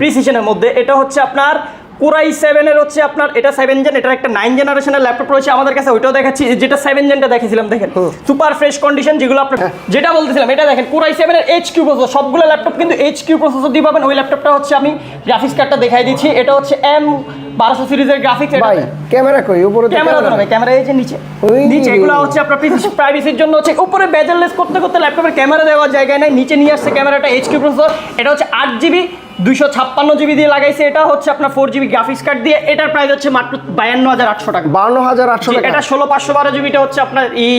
প্রিসিশনের মধ্যে। এটা হচ্ছে আপনার Core i7 এর হচ্ছে আপনার এটা 7th Gen, এটার একটা 9th জেনারেশনের ল্যাপটপ রয়েছে আমাদের কাছে, ওইটাও দেখাচ্ছি। যেটা 7th Genটা দেখেছিলাম, দেখেন সুপার ফ্রেশ কন্ডিশন, যেগুলো আপনার যেটা বলতেছিলাম এটা দেখেন Core i7 এর HQ প্রসেসর। সবগুলো ল্যাপটপ কিন্তু HQ প্রসেসর দিয়ে পাবেন। ওই ল্যাপটপটা হচ্ছে আমি গ্রাফিক্স কার্ডটা দেখাই দিচ্ছি, এটা হচ্ছে M1200 সিরিজের গ্রাফিক্স। ভাই ক্যামেরা কই উপরে? ক্যামেরা তো না ভাই, ক্যামেরা এই যে নিচে ওই নিচে। এগুলো হচ্ছে আপনার প্রাইভেসির জন্য হচ্ছে। উপরে বেজেললেস করতে করতে ল্যাপটপের ক্যামেরা দেওয়ার জায়গায় নাই, নিচে নিয়ে আসছে ক্যামেরাটা। HQ প্রসেসর, এটা হচ্ছে 8 GB 256 GB দিয়ে লাগাইছে। এটা হচ্ছে আপনার 4 GB গ্রাফিক্স কার্ড দিয়ে। এটার প্রাইস হচ্ছে মাত্র 52,800 টাকা। 52,800 টাকা। এটা 16/512 জিবিটা হচ্ছে আপনার এই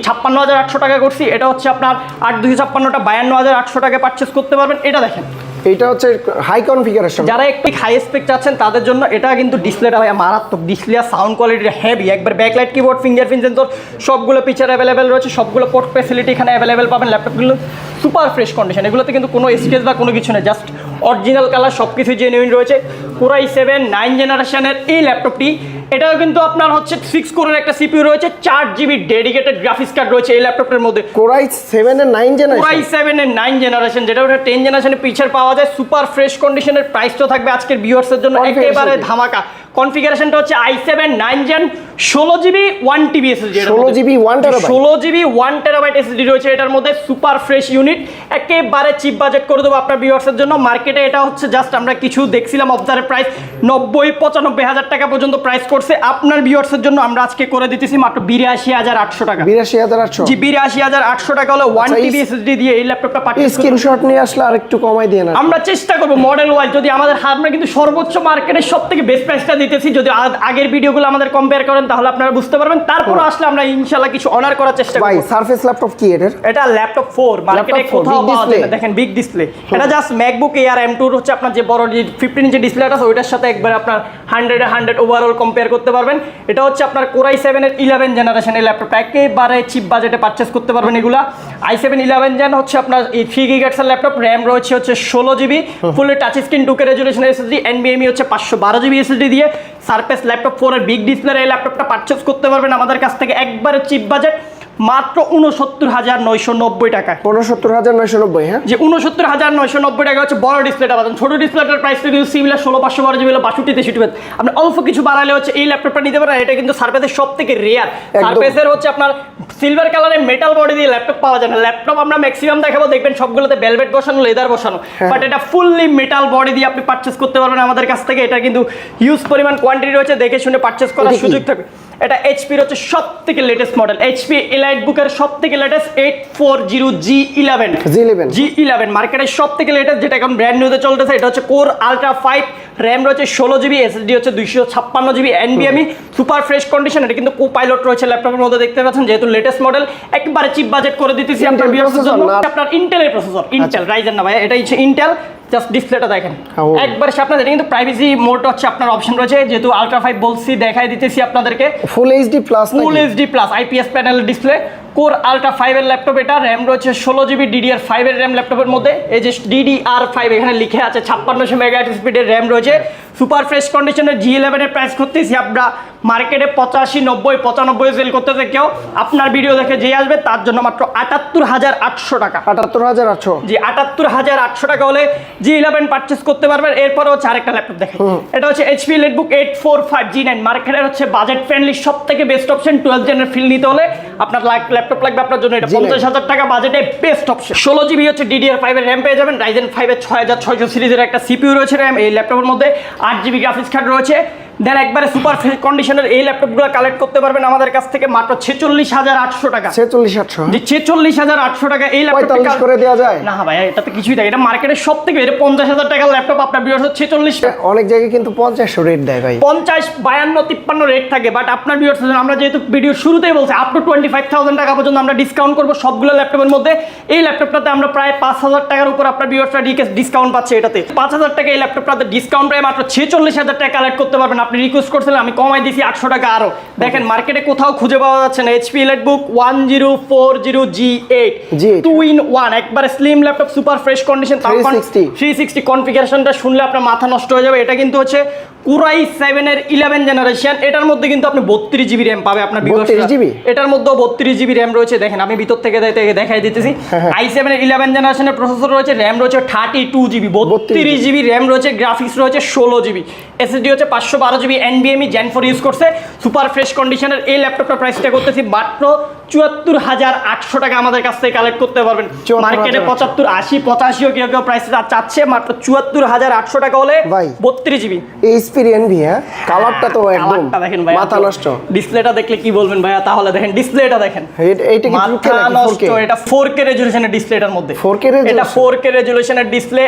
56,800 টাকা করছি। এটা হচ্ছে আপনার 8/256টা 52,800 টাকা পারচেস করতে পারবেন। এটা দেখেন, এটা হচ্ছে হাই কনফিগারেশন। যারা একটু হাই স্পেক চাচ্ছেন তাদের জন্য এটা কিন্তু ডিসপ্লেটা ভাই মারাত্মক। ডিসপ্লে আর সাউন্ড কোয়ালিটি হেভি, একবার ব্যাকলাইট কিবোর্ড, ফিঙ্গারপ্রিন্ট সেন্সর সবগুলো পিকচার অ্যাভেলেবেল রয়েছে। সবগুলো পোর্ট ফ্যাসিলিটি এখানে অ্যাভেলেবেল পাবেন। ল্যাপটপগুলো সুপার ফ্রেশ কন্ডিশন, এগুলোতে কিন্তু কোনো স্কেচ বা কোনো কিছু নেই, জাস্ট অরিজিনাল কালার সব কিছু জেনুইন রয়েছে। কোরাই 7 9 জেনারেশনের এই ল্যাপটপটি, এটাও কিন্তু আপনার হচ্ছে 6 কোরের একটা সিপিইউ রয়েছে, 4GB ডেডিকেটেড গ্রাফিক্স কার্ড রয়েছে এই ল্যাপটপের মধ্যে। কোরাই 7 এর 9 জেনারেশন, কোরাই 7 এর 9 জেনারেশন, যেটা ওটা 10 জেনারেশনের পিছের পাওয়া যায়। সুপার ফ্রেশ কন্ডিশনের প্রাইসটা থাকবে আজকের ভিউয়ার্সের জন্য একেবারে ধামাকা। কনফিগারেশনটা হচ্ছে i7 9 gen 16GB 1TB SSD, 16GB 1 terabyte, 16GB 1 terabyte SSD রয়েছে এটার মধ্যে। সুপার ফ্রেশ ইউনিট, একেবারে চিপ বাজেট করে দেবো আপনার ভিউয়ার্সের জন্য। মার্কেটে এটা হচ্ছে জাস্ট আমরা কিছু দেখছিলাম অবজারের প্রাইস 90-95 হাজার টাকা পর্যন্ত প্রাইস করছে। আপনার ভিউয়ার্সের জন্য আমরা আজকে করে দিতেছি মাত্র 82,800 টাকা। 82,800, জি 82,800 টাকা হলে 1TB SSD দিয়ে এই ল্যাপটপটা পাঠিয়ে স্ক্রিনশট নিয়ে আসলে আর একটু কমাই দিয়ে না। আমরা চেষ্টা করবো মডেল ওয়াইজ, যদি আমাদের আমরা কিন্তু সর্বোচ্চ মার্কেটের সব থেকে বেস্ট প্রাইসটা দিতেছি। যদি আগের ভিডিওগুলো আমাদের কম্পেয়ার করেন তাহলে আপনারা বুঝতে পারবেন। তারপর আসলে আমরা ইনশাআল্লাহ কিছু অনার করার চেষ্টা ভাই করব। সারফেস ল্যাপটপ কি এটার? এটা ল্যাপটপ 4 মার্কেটে কোথাও পাওয়া যায় না, দেখেন বিগ ডিসপ্লে। এটা জাস্ট ম্যাকবুক এয়ার M2 হচ্ছে আপনার যে বড় 15 ইঞ্চি ডিসপ্লেটা আছে ওইটার সাথে একবার আপনার 100 ওভারঅল কম্পেয়ার করতে পারবেন। এটা হচ্ছে আপনার কোরাই 7 এর 11 জেনারেশনের ল্যাপটপটা, একেবারে চিপ বাজেটে পারচেজ করতে পারবেন এগুলা। i7 11 জেন হচ্ছে আপনার এই 3 GHz এর ল্যাপটপ, RAM রয়েছে হচ্ছে 16GB, ফুল touch screen 2K resolution SSD, NVMe হচ্ছে 512GB SSD দিয়ে। সারফেস ল্যাপটপ 4 এর বিগ ডিসপ্লের এই ল্যাপটপটা পারচেজ করতে পারবেন আমাদের কাছ থেকে একবারে চিপ বাজেট মাত্র 69,990 টাকায়। 69,990, হ্যাঁ যে 69,990 টাকা হচ্ছে বড় ডিসপ্লেটা পাবেন। ছোট ডিসপ্লেটার প্রাইসটা কিন্তু সিমিলার 16,512GB 62 আপনি অল্প কিছু বাড়ালে হচ্ছে এই ল্যাপটপটা নিতে পারেন। এটা কিন্তু সারফেসের সব থেকে রেয়ার। সারফেসের হচ্ছে আপনার সিলভার কালারের মেটাল বডি দিয়ে ল্যাপটপ পাওয়া যায় না। ল্যাপটপ আমরা ম্যাক্সিমাম দেখাবো, দেখবেন সবগুলোতে ভেলভেট বসানো, লেদার বসানো, বাট এটা ফুললি মেটাল বডি দিয়ে আপনি পারচেজ করতে পারবেন আমাদের কাছ থেকে। এটা কিন্তু হিউজ পরিমাণ কোয়ান্টিটি রয়েছে, দেখে শুনে পারচেজ করার সুযোগ থাকবে। এটা এইচপির হচ্ছে সব থেকে লেটেস্ট মডেল, এইচপি এলাইটবুকের সব থেকে লেটেস্ট 840G11 মার্কেটের সব থেকে লেটেস্ট, যেটা এখন ব্র্যান্ড নিউতে চলতেছে। এটা হচ্ছে কোর আলট্রা 5, RAM রয়েছে 16GB, SSD হচ্ছে 256GB, NVMe super fresh condition. এটা কিন্তু কো-পাইলট রয়েছে ল্যাপটপের মধ্যে, দেখতে পাচ্ছেন যেহেতু লেটেস্ট মডেল একবারে চিপ বাজেট করে দিতেছি আপনার ভিউয়ার্সের জন্য। আপনার ইন্টেলের প্রসেসর, ইন্টেল রাইজেন না ভাই, এটা হচ্ছে ইন্টেল। জাস্ট ডিসপ্লেটা দেখেন একবার আপনাদের, এটা কিন্তু প্রাইভেসি মোড হচ্ছে আপনার অপশন রয়েছে, যেহেতু আলট্রা 5 বলছি দেখাই দিতেছি আপনাদেরকে। Full HD plus IPS panel display, core ultra 5 এর ল্যাপটপ। এটা RAM রয়েছে 16GB, DDR5 এর RAM ল্যাপটপের মধ্যে। এই যে DDR5 এখানে লিখে আছে, 5600 মেগাহার্টজ স্পিডের RAM রয়েছে। সুপার ফ্রেশ কন্ডিশনের G11 এর প্রাইস করতেছি আমরা মার্কেটে 85, 90, 95 সেল করতেছে কেউ। আপনার ভিডিও দেখে যে আসবে তার জন্য মাত্র 78,800 টাকা। 78,800, জি 78,800 টাকা হলে G11 পারচেজ করতে পারবেন। এরপরে হচ্ছে আরেকটা ল্যাপটপ দেখেন, এটা হচ্ছে HP এলিটবুক 845G9, মার্কেটের হচ্ছে বাজেট ফ্রেন্ডলি সব থেকে বেস্ট অপশন। 12 জেনের ফিল নিতে হলে আপনার ল্যাপটপ লাগবে আপনার জন্য, এটা 50,000 টাকা বাজেটে বেস্ট অপশন। 16GB হচ্ছে DDR5 এর RAM পেয়ে যাবেন। Ryzen 5 এর 6600 সিরিজের একটা CPU রয়েছে RAM এই ল্যাপটপের মধ্যে, 8GB গ্রাফিক্স কার্ড রয়েছে। দেন একবারে সুপার ফ্রেশ কন্ডিশনের এই ল্যাপটপগুলো কালেক্ট করতে পারবেন আমাদের কাছ থেকে মাত্র 46,800 টাকা। 46,800, জি 46,800 টাকা এই ল্যাপটপ 45 করে দেওয়া যায় না ভাই, এটা তো কিছুই থাকে। এটা মার্কেটের সব থেকে, এটা 50,000 টাকার ল্যাপটপ আপনার ভিউয়ার্স 46, অনেক জায়গায় কিন্তু 500 রেট দেয় ভাই, 50, 52, 53 রেট থাকে। বাট আপনার ভিউয়ার্স আমরা যেহেতু ভিডিও শুরুতেই বলছি আপ টু 25,000 টাকা পর্যন্ত আমরা ডিসকাউন্ট করবো সবগুলো ল্যাপটপের মধ্যে। এই ল্যাপটপটাতে আমরা প্রায় 5,000 টাকার উপর আপনার ভিউয়ার্সরা ডিসকাউন্ট পাচ্ছে। এটাতে 5,000 টাকা এই ল্যাপটপটাতে ডিসকাউন্ট প্রায় মাত্র 46,000 টাকা কালেক্ট করতে পারবেন। আপনি রিকোয়েস্ট করছিলেন, আমি কমাই দিয়েছি 800 টাকা আরো। দেখেন মার্কেটে কোথাও খুঁজে পাওয়া যাচ্ছে না। HP এলিটবুক 1040G8 2-in-1 একবারে slim laptop, super fresh condition, 360 কনফিগারেশনটা শুনলে আপনার মাথা নষ্ট হয়ে যাবে। এটা কিন্তু হচ্ছে কোরাই 7 এর 11 জেনারেশন। এটার মধ্যে কিন্তু আপনি 32GB RAM পাবে আপনার ভিউয়ার্সরা। এটার মধ্যে 32GB RAM রয়েছে, দেখেন আমি ভিতর থেকে দেখাই দিতেছি। i7 এর 11 জেনারেশনের প্রসেসর রয়েছে, RAM রয়েছে 32GB, 32GB RAM রয়েছে, গ্রাফিক্স রয়েছে 16GB, SSD হচ্ছে 512GB, NVMe Gen 4 ইউজ করছে। সুপার ফ্রেশ কন্ডিশনের এই ল্যাপটপটার প্রাইসটা করতেছি মাত্র 74,800 টাকা আমাদের কাছ থেকে কালেক্ট করতে পারবেন। মার্কেটে 75, 80, 85 কেউ প্রাইস চাচ্ছে, মাত্র 74,800 টাকা হলে 32GB। এনভি, হ্যাঁ কালারটা তো একদম দেখেন ভাই, মাথা নষ্ট। ডিসপ্লেটা দেখলে কি বলবেন ভাইয়া, তাহলে দেখেন ডিসপ্লেটা দেখেন, এইটা কি 2K নাকি 4K? এটা 4K রেজোলিউশনের ডিসপ্লেটার মধ্যে, 4K রেজোলিউশন, এটা 4K রেজোলিউশনের ডিসপ্লে।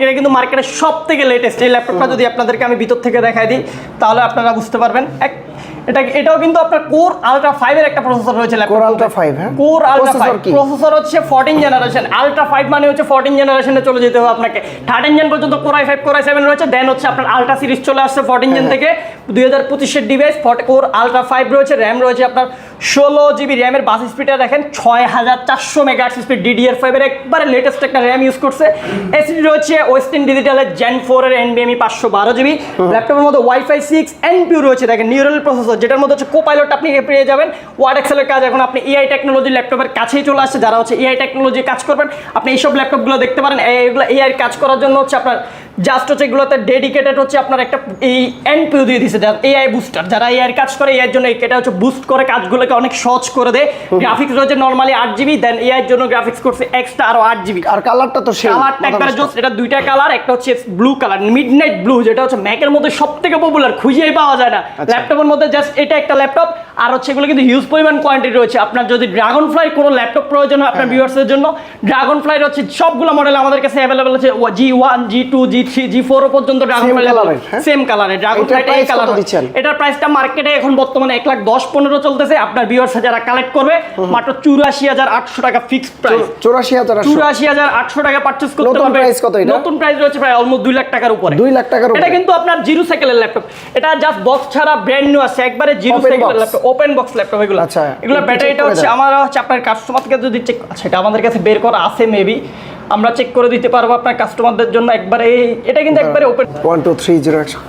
এটা কিন্তু মার্কেটের সব থেকে লেটেস্ট। এই ল্যাপটপটা যদি আপনাদেরকে আমি ভিতর থেকে দেখাই দিই তাহলে আপনারা বুঝতে পারবেন। এটাও কিন্তু আপনার কোর আলট্রা 5 এর একটা প্রসেসর রয়েছে Core Ultra 5, হ্যাঁ? কোর আলট্রা Processor 5 কি? প্রসেসর হচ্ছে 14 জেনারেশন, আলট্রা 5 মানে হচ্ছে 14 জেনারেশনে চলে যেতে হবে আপনাকে। 13 জেন পর্যন্ত কোর i5 কোর i7 রয়েছে, দেন হচ্ছে আপনার আলট্রা সিরিজ চলে আসছে 14 জেন থেকে 2025 এর ডিভাইস। কোর আলট্রা 5 রয়েছে, র্যাম রয়েছে আপনার 16 জিবি র্যামের বাস স্পিডটা দেখেন 6400 মেগাহার্টজ স্পিড, DDR5 এর একবারে লেটেস্ট একটা র্যাম ইউজ করছে। এসএসডি রয়েছে ওয়েস্টার্ন ডিজিটালের Gen 4 এর NVMe 512 জিবি। ল্যাপটপের মধ্যে Wi-Fi 6 NPU রয়েছে, দেখেন নিউরাল প্রসেসর, যেটার মধ্যে হচ্ছে কোপাইলট আপনি পেয়ে যাবেন। ওয়ার্ড এক্সেলের কাজ এখন আপনি AI টেকনোলজি ল্যাপটপের কাছেই চলে আসছে। যারা হচ্ছে AI টেকনোলজি কাজ করবেন আপনি এইসব ল্যাপটপগুলো দেখতে পারেন। এইগুলো AI এর কাজ করার জন্য হচ্ছে আপনার জাস্ট হচ্ছে এগুলোতে ডেডিকেটেড হচ্ছে আপনার একটা এই NPU দিয়ে দিয়েছে, AI বুস্টার। যারা AI এর কাজ করে AI এর জন্য এটা হচ্ছে বুস্ট করে কাজগুলোকে অনেক সহজ করে দেয়। গ্রাফিক্স রয়েছে নরমালি 8 জিবি, দেন AI এর জন্য গ্রাফিক্স করছে এক্সট্রা আরো 8 জিবি। আর কালারটা তো সেই কালারটা একবারে জোস, এটা দুইটা কালার, একটা হচ্ছে ব্লু কালার, মিডনাইট ব্লু, যেটা হচ্ছে ম্যাকের মধ্যে সবথেকে পপুলার, খুঁজেই পাওয়া যায় না ল্যাপটপের মধ্যে। জাস্ট এটা একটা ল্যাপটপ, আর হচ্ছে এগুলো কিন্তু হিউজ পরিমাণ কোয়ান্টিটি রয়েছে। আপনার যদি ড্রাগন ফ্লাই কোনো ল্যাপটপ প্রয়োজন হয় আপনার ভিউয়ার্সের জন্য, ড্রাগন ফ্লাইয়ের হচ্ছে সবগুলো মডেল আমাদের কাছে অ্যাভেলেবল আছে। G1 G2 G3 G4 পর্যন্ত ড্রাগন ফ্লাই সেম কালারের ড্রাগন ফ্লাইটা এই কালার। এটার প্রাইসটা মার্কেটে এখন বর্তমানে 1,10,15 চলতেছে। আপনার ভিউয়ার্স যারা কালেক্ট করবে মাত্র 84,800 টাকা ফিক্সড প্রাইস। 84,800 টাকা পারচেজ করতে পারবে। প্রাইস কত এটা? নতুন প্রাইস রয়েছে প্রায় অলমোস্ট 2 লাখ টাকার উপরে। 2 লাখ টাকার উপরে। এটা কিন্তু আপনার জিরো সাইকেলের ল্যাপটপ, এটা জাস্ট বক্স ছাড়া ব্র্যান্ড নিউ আছে, একবারে জিরো সাইকেলের ল্যাপটপ, ওপেন বক্স ল্যাপটপ এগুলো। আচ্ছা, এগুলো ব্যাটারিটা হচ্ছে আমার হচ্ছে আপনার কাস্টমারকে যদি চেক, আচ্ছা এটা আমাদের কাছে বের করা আছে মেবি, আমরা চেক করে দিতে পারবো আপনার কাস্টমারদের জন্য একবারে। এটা কিন্তু একবারে ওপেন 1 2 3 0 100।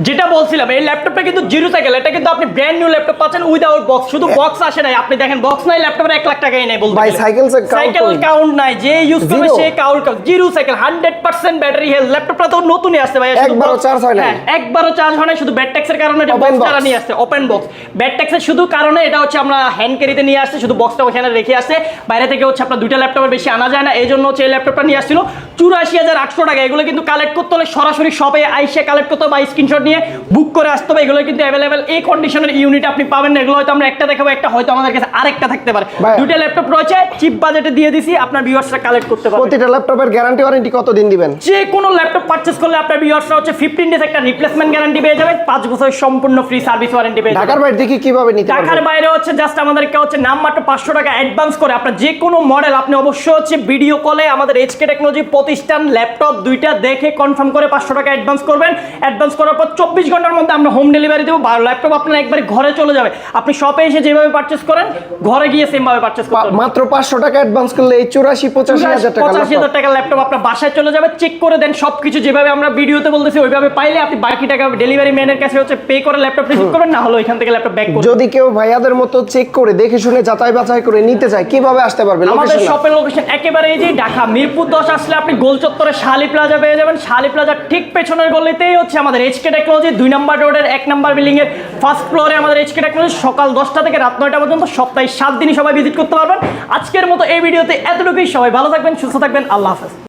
যেটা বলছিলাম এই ল্যাপটপটা কিন্তু জিরো সাইকেল, এটা কিন্তু আপনি ব্র্যান্ড নিউ ল্যাপটপ পাচ্ছেন উইদাউট বক্স। শুধু বক্স আসে নাই, আপনি দেখেন বক্স নাই, ল্যাপটপের 1 লাখ টাকাই নাই বলতে ভাই গেলে। সাইকেল কাউন্ট নাই, যে ইউজ করবে সে count. Zero cycle 100% battery health, ল্যাপটপটা তো নতুনই আসছে ভাই, একবারও চার্জ হয় না। একবারও চার্জ হয় না, শুধু ব্যাট ট্যাক্সের কারণে এটা বক্সটা নিয়ে আসছে, ওপেন বক্স। ব্যাট ট্যাক্সের শুধু কারণে এটা হচ্ছে আমরা হ্যান্ড ক্যারিতে নিয়ে আসছে, শুধু বক্সটা ওখানে রেখে আসছে, বাইরে থেকে হচ্ছে আপনার দুইটা ল্যাপটপের বেশি আনা যায় না, এই জন্য হচ্ছে এই ল্যাপটপটা নিয়ে আসছিল 84,800 টাকা। এগুলো কিন্তু কালেক্ট করতে হলে সরাসরি শপে আইসে কালেক্ট করতে হবে বা স্ক্রিনশট নিয়ে বুক করে আসতে হবে। এগুলো কিন্তু অ্যাভেলেবেল এই কন্ডিশনের ইউনিট আপনি পাবেন না। এগুলো হয়তো আমরা একটা দেখাবো, একটা হয়তো আমাদের কাছে আরেকটা থাকতে পারে। দুইটা ল্যাপটপ রয়েছে, চিপ বাজেটে দিয়ে দিছি, আপনার ভিউয়ার্সরা কালেক্ট করতে পারবে। প্রতিটা ল্যাপটপের গ্যারান্টি ওয়ারেন্টি কত দিন দিবেন? যে কোনো ল্যাপটপ পারচেজ করলে আপনার ভিউয়ার্সরা হচ্ছে 15 ডেজ একটা রিপ্লেসমেন্ট গ্যারান্টি পেয়ে যাবেন, 5 বছরের সম্পূর্ণ ফ্রি সার্ভিস ওয়ারেন্টি পেয়ে যাবেন। ঢাকার বাইরে দেখি কিভাবে নিতে পারবেন? ঢাকার বাইরে হচ্ছে জাস্ট আমাদেরকে হচ্ছে নাম মাত্র 500 টাকা অ্যাডভান্স করে আপনার যে কোনো মডেল আপনি অবশ্যই হচ্ছে ভিডিও কলে আমাদের HK টেকনোলজি প্রতিষ্ঠান ল্যাপটপ দুইটা দেখে কনফার্ম করে 500 টাকা অ্যাডভান্স করবেন। অ্যাডভান্স করার পর 24 ঘন্টার মধ্যে আমরা হোম ডেলিভারি দেবো। ল্যাপটপ আপনার একবারে ঘরে চলে যাবে। আপনি শপে এসে যেভাবে পারচেজ করেন ঘরে গিয়ে সেম ভাবে পারচেজ করতে পারবেন। মাত্র 500 টাকা অ্যাডভান্স করলে এই 84-85,000 টাকা 85,000 টাকা ল্যাপটপ আপনার বাসায় চলে যাবে। চেক করে দেন সবকিছু যেভাবে আমরা ভিডিওতে বলতেছি ওইভাবে পাইলে আপনি বাকি টাকা ডেলিভারি ম্যানের কাছে হচ্ছে পে করে ল্যাপটপ রিসিভ করবেন, না হলে ওইখান থেকে ল্যাপটপ ব্যাক করবেন। যদি কেউ ভাইয়াদের মতো চেক করে দেখে শুনে যাচাই বাছাই করে নিতে চায় কিভাবে আসতে পারবে? আমাদের শপের লোকেশন একেবারে এই যে ঢাকা মিরপুর 10 আসলে আপনি গোল চত্বরে শালি প্লাজা পেয়ে যাবেন। শালি প্লাজার ঠিক পেছনের গলিতেই হচ্ছে আমাদের HK টেকনোলজি 2 নম্বর রোডের 1 নম্বর বিল্ডিং এর ফার্স্ট ফ্লোরে আমাদের HK টেকনোলজি। সকাল 10টা থেকে রাত 9টা পর্যন্ত সপ্তাহে 7 দিনই সবাই ভিজিট করতে পারবেন। আজকের মতো এই ভিডিওতে এতটুকুই। সবাই ভালো থাকবেন, সুস্থ থাকবেন, আল্লাহ হাফেজ।